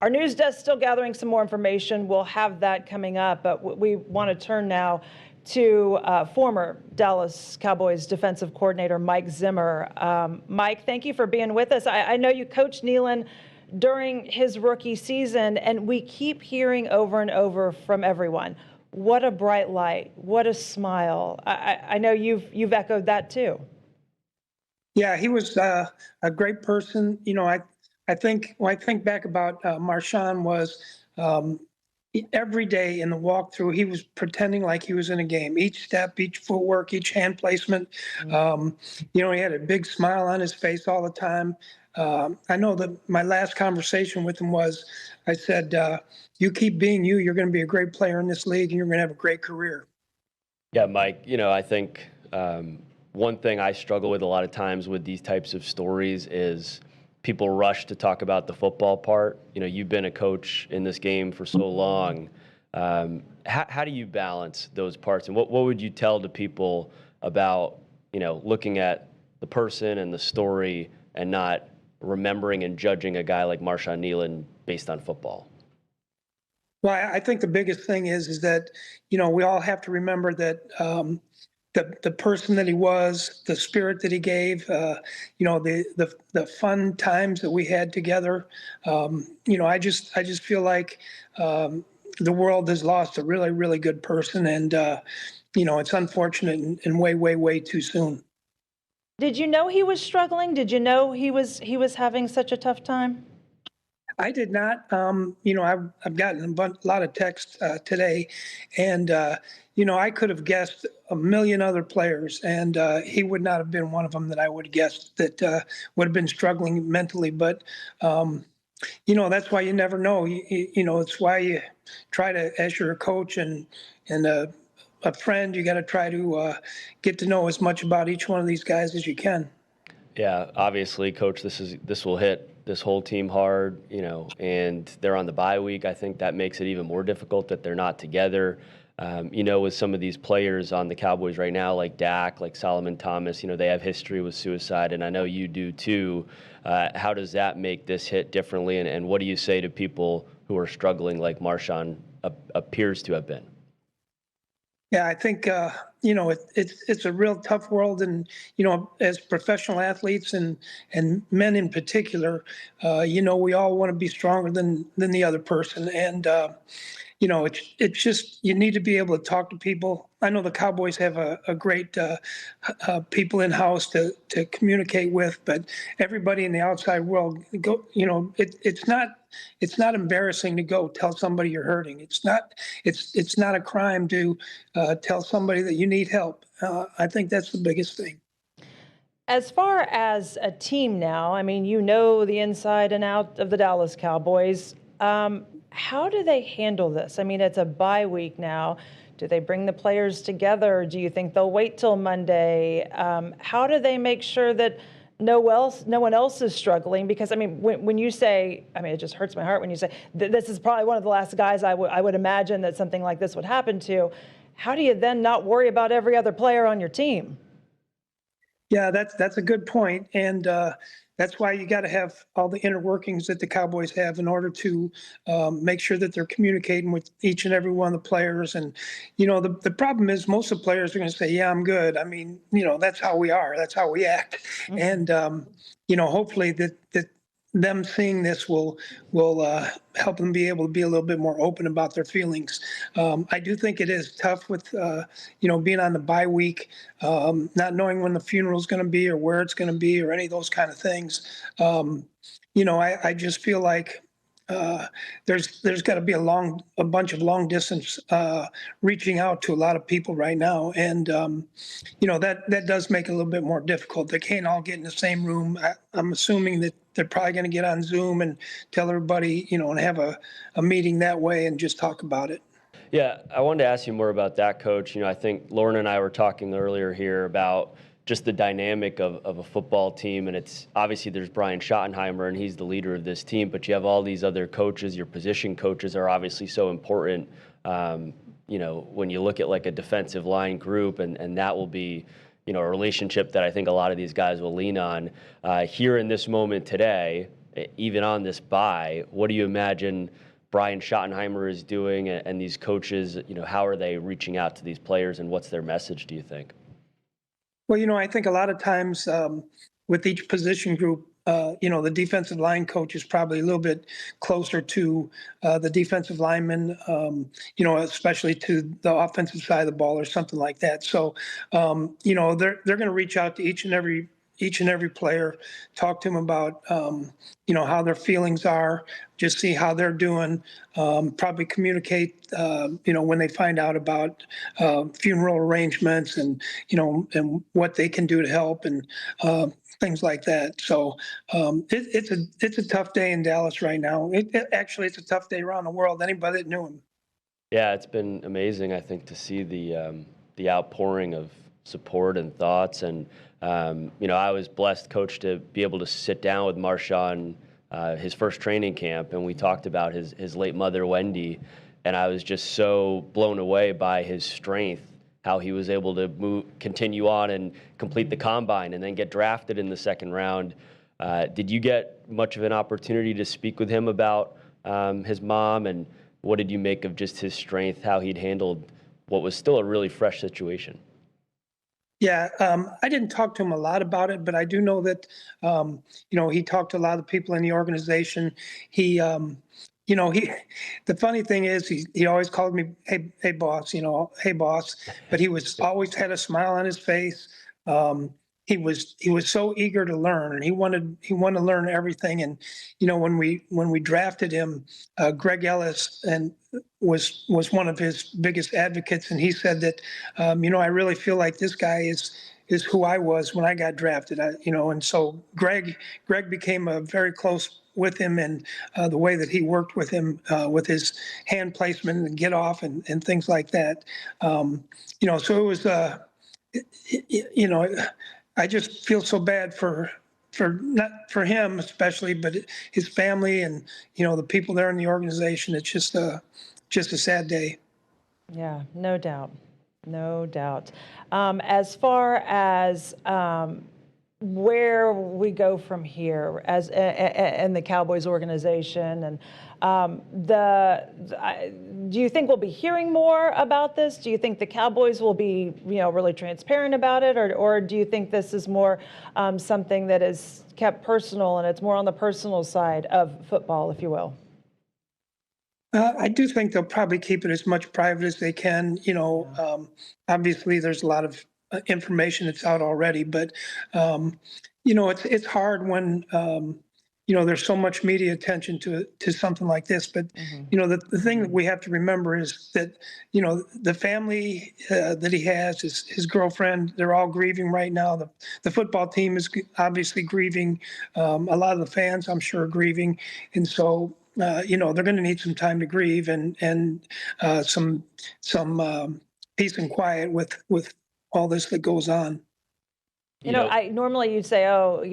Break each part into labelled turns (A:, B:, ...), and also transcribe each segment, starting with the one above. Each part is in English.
A: Our news desk still gathering some more information. We'll have that coming up, but we want to turn now to former Dallas Cowboys defensive coordinator Mike Zimmer. Mike, thank you for being with us. I know you coached Kneeland during his rookie season, and we keep hearing over and over from everyone, what a bright light, what a smile. I know you've echoed that too.
B: Yeah, he was a great person. You know, I think when I think back about Marshawn was every day in the walkthrough, he was pretending like he was in a game. Each step, each footwork, each hand placement. You know, he had a big smile on his face all the time. I know that my last conversation with him was, I said, you keep being you, you're going to be a great player in this league and you're going to have a great career.
C: Yeah, Mike, you know, I think one thing I struggle with a lot of times with these types of stories is people rush to talk about the football part. You know, you've been a coach in this game for so long. How do you balance those parts? And what would you tell to people about, you know, looking at the person and the story and not remembering and judging a guy like Marshawn Kneeland based on football?
B: Well, I think the biggest thing is that, you know, we all have to remember that the person that he was, the spirit that he gave, you know, the fun times that we had together. You know, I just feel like the world has lost a really, really good person, and you know, it's unfortunate and way too soon.
A: Did you know he was struggling? Did you know he was having such a tough time?
B: I did not. You know, I've gotten a lot of texts today, and you know, I could have guessed a million other players, and he would not have been one of them that I would have guessed that would have been struggling mentally. But you know, that's why you never know. You know, it's why you try to, as you're a coach and a friend, you got to try to get to know as much about each one of these guys as you can.
C: Yeah, obviously, Coach, this will hit this whole team hard, you know, and they're on the bye week. I think that makes it even more difficult that they're not together. You know, with some of these players on the Cowboys right now, like Dak, like Solomon Thomas, you know, they have history with suicide, and I know you do too. How does that make this hit differently, and what do you say to people who are struggling like Marshawn appears to have been?
B: Yeah, I think you know, it's a real tough world, and you know, as professional athletes and men in particular, you know, we all want to be stronger than the other person, and you know, it's just you need to be able to talk to people. I know the Cowboys have a great people in house to communicate with, but everybody in the outside world, you know, it's not embarrassing to go tell somebody you're hurting. It's not a crime to tell somebody that you need help. I think that's the biggest thing.
A: As far as a team now, I mean, you know the inside and out of the Dallas Cowboys. How do they handle this? I mean, it's a bye week now. Do they bring the players together? Do you think they'll wait till Monday? How do they make sure that no one else is struggling? Because, I mean, when you say, I mean, it just hurts my heart when you say, this is probably one of the last guys I would imagine that something like this would happen to. How do you then not worry about every other player on your team?
B: Yeah, that's a good point, and that's why you got to have all the inner workings that the Cowboys have in order to make sure that they're communicating with each and every one of the players. And you know, the problem is most of the players are going to say, "Yeah, I'm good." I mean, you know, that's how we are. That's how we act. And you know, hopefully that them seeing this will help them be able to be a little bit more open about their feelings. I do think it is tough with you know, being on the bye week, not knowing when the funeral is going to be or where it's going to be or any of those kind of things. You know, I just feel like there's got to be a bunch of long distance reaching out to a lot of people right now, and you know, that does make it a little bit more difficult. They can't all get in the same room. I'm assuming that they're probably going to get on Zoom and tell everybody, you know, and have a meeting that way and just talk about it.
C: Yeah, I wanted to ask you more about that, Coach. You know, I think Lauren and I were talking earlier here about just the dynamic of a football team, and it's obviously there's Brian Schottenheimer, and he's the leader of this team, but you have all these other coaches. Your position coaches are obviously so important. You know, when you look at like a defensive line group, and that will be, you know, a relationship that I think a lot of these guys will lean on. Here in this moment today, even on this bye, what do you imagine Brian Schottenheimer is doing, and these coaches, how are they reaching out to these players, and what's their message, do you think?
B: Well, I think a lot of times with each position group, the defensive line coach is probably a little bit closer to the defensive lineman, especially to the offensive side of the ball or something like that. So, they're going to reach out to each and every player, talk to them about, how their feelings are, just see how they're doing, probably communicate, when they find out about funeral arrangements and what they can do to help and things like that. So it's a tough day in Dallas right now. Actually, it's a tough day around the world. Anybody that knew him.
C: Yeah, it's been amazing, I think, to see the outpouring of support and thoughts. And, I was blessed, Coach, to be able to sit down with Marshawn his first training camp, and we talked about his late mother, Wendy, and I was just so blown away by his strength, how he was able to continue on and complete the combine and then get drafted in the second round. Did you get much of an opportunity to speak with him about his mom, and what did you make of just his strength, how he'd handled what was still a really fresh situation?
B: Yeah, I didn't talk to him a lot about it, but I do know that, he talked to a lot of people in the organization. He, the funny thing is, he always called me, hey, boss, hey, boss, but he was always had a smile on his face. He was so eager to learn, and he wanted to learn everything. And when we drafted him, Greg Ellis was one of his biggest advocates, and he said that I really feel like this guy is who I was when I got drafted. And so Greg became very close with him, and the way that he worked with him with his hand placement and get off and things like that. So it was I just feel so bad for not for him especially, but his family and the people there in the organization. It's just a sad day.
A: Yeah, no doubt. No doubt. As far as where we go from here as in the Cowboys organization, and do you think we'll be hearing more about this? Do you think the Cowboys will be really transparent about it, or do you think this is more something that is kept personal and it's more on the personal side of football, if you will?
B: I do think they'll probably keep it as much private as they can. Obviously, there's a lot of information that's out already, but it's hard when there's so much media attention to something like this. But the thing that we have to remember is that the family that he has, his girlfriend, they're all grieving right now. The football team is obviously grieving. A lot of the fans, I'm sure, are grieving, and so. They're going to need some time to grieve and some peace and quiet with all this that goes on.
A: I normally you'd say, oh,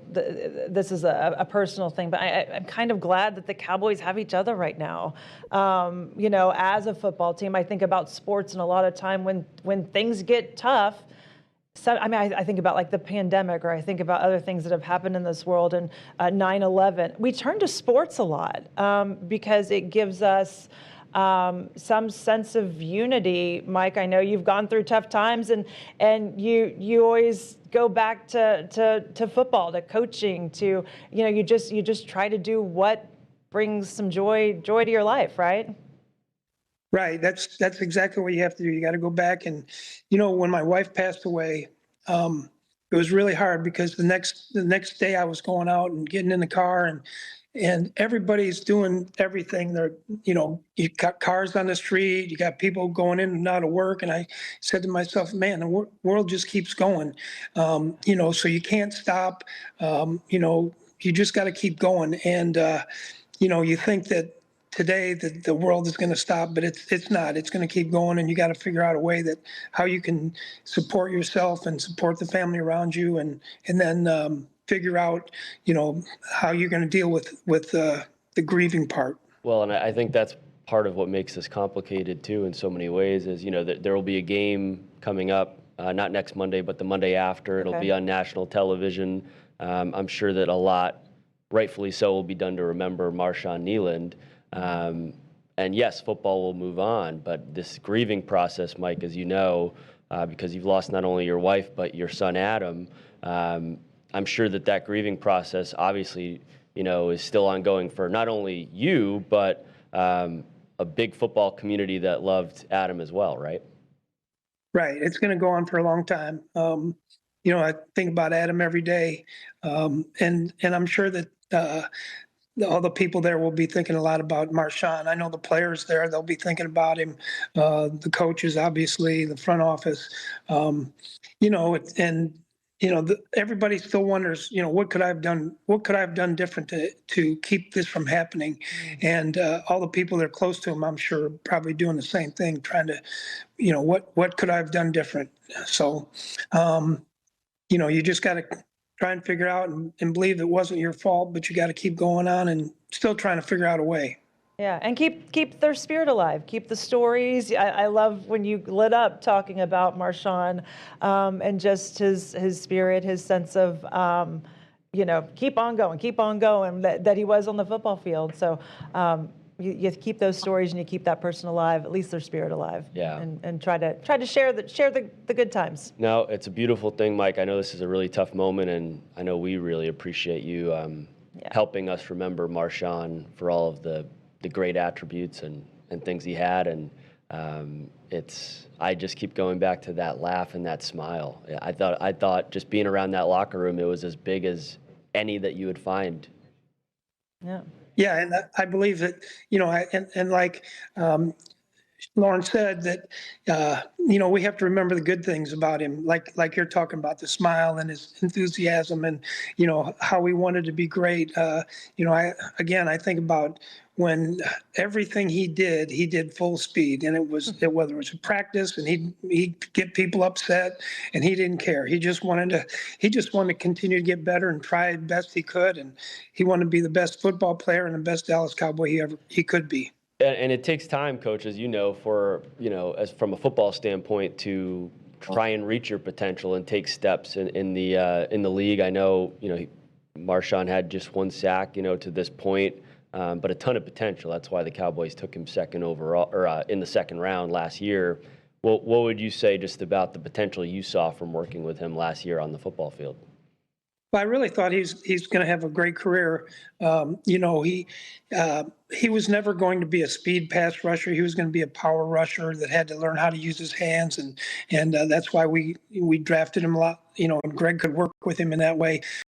A: this is a personal thing, but I'm kind of glad that the Cowboys have each other right now. As a football team, I think about sports, and a lot of time when things get tough. So, I think about like the pandemic, or I think about other things that have happened in this world, and 9/11. We turn to sports a lot because it gives us some sense of unity. Mike, I know you've gone through tough times, and you always go back to football, to coaching, to you just try to do what brings some joy to your life, right?
B: Right. That's exactly what you have to do. You got to go back. And, when my wife passed away, it was really hard because the next day I was going out and getting in the car and everybody's doing everything. You got cars on the street, you got people going in and out of work. And I said to myself, man, the world just keeps going. So you can't stop. You just got to keep going. And, you think that today that the world is going to stop, but it's not. It's going to keep going, and you got to figure out a way that how you can support yourself and support the family around you, and then figure out how you're going to deal with the grieving part.
C: Well, and I think that's part of what makes this complicated too in so many ways is that there will be a game coming up, not next Monday, but the Monday after. It'll be on national television. I'm sure that a lot rightfully so, will be done to remember Marshawn Kneeland. And yes, football will move on, but this grieving process, Mike, as you know, because you've lost not only your wife but your son Adam, I'm sure that grieving process, obviously, is still ongoing for not only you but a big football community that loved Adam as well, right?
B: Right. It's going to go on for a long time. I think about Adam every day, and I'm sure that all the people there will be thinking a lot about Marshawn. I know the players there; they'll be thinking about him. The coaches, obviously, the front office. And everybody still wonders, what could I have done? What could I have done different to keep this from happening? And all the people that are close to him, I'm sure, are probably doing the same thing, trying to, what could I have done different? So, you just got to try and figure out and believe it wasn't your fault, but you got to keep going on and still trying to figure out a way.
A: Yeah, and keep their spirit alive. Keep the stories. I love when you lit up talking about Marshawn, and just his spirit, his sense of keep on going. That he was on the football field. So you keep those stories and you keep that person alive, at least their spirit alive.
C: Yeah.
A: And try to share the good times.
C: No, it's a beautiful thing, Mike. I know this is a really tough moment, and I know we really appreciate you helping us remember Marshawn for all of the great attributes and things he had. And I just keep going back to that laugh and that smile. I thought just being around that locker room, it was as big as any that you would find.
B: Yeah. Yeah. And I believe that, and like Lauren said, that, we have to remember the good things about him, like you're talking about, the smile and his enthusiasm and, how he wanted to be great. I think about when everything he did full speed, and whether it was a practice, and he'd get people upset, and he didn't care. He just wanted to continue to get better and try the best he could, and he wanted to be the best football player and the best Dallas Cowboy he could be.
C: And it takes time, Coach, as you know, as from a football standpoint, to try and reach your potential and take steps in the league. I know, Marshawn had just one sack, to this point, but a ton of potential. That's why the Cowboys took him second overall, or in the second round last year. What would you say just about the potential you saw from working with him last year on the football field?
B: Well, I really thought he's going to have a great career. He was never going to be a speed pass rusher. He was going to be a power rusher that had to learn how to use his hands, and that's why we drafted him a lot. And Greg could work with him in that way.